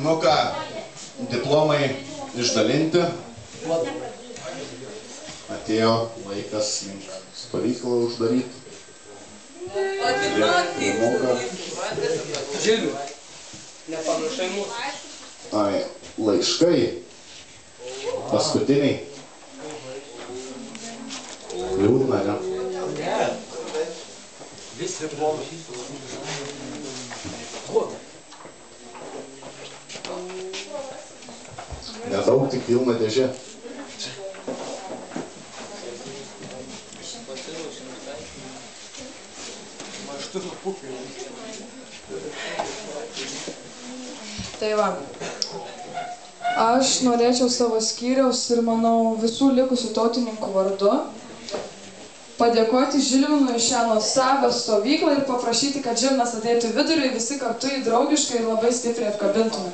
Nu ką, diplomai išdalinti. Atėjo laikas link stovyklą uždaryti. Žilvių, nepanašai mūsų. Ai, laiškai. Paskutiniai. Liūdna, ne? Ne. Vis diplomas. Nedaug, tik pilna dėžė. Tai va, aš norėčiau savo skyriaus ir, manau, visų likusių tautininkų vardu padėkoti Žilvinui šią nuostabią stovyklą ir paprašyti, kad Žilvinas ateitų vidurį ir visi kartu jį draugiškai ir labai stipriai apkabintume.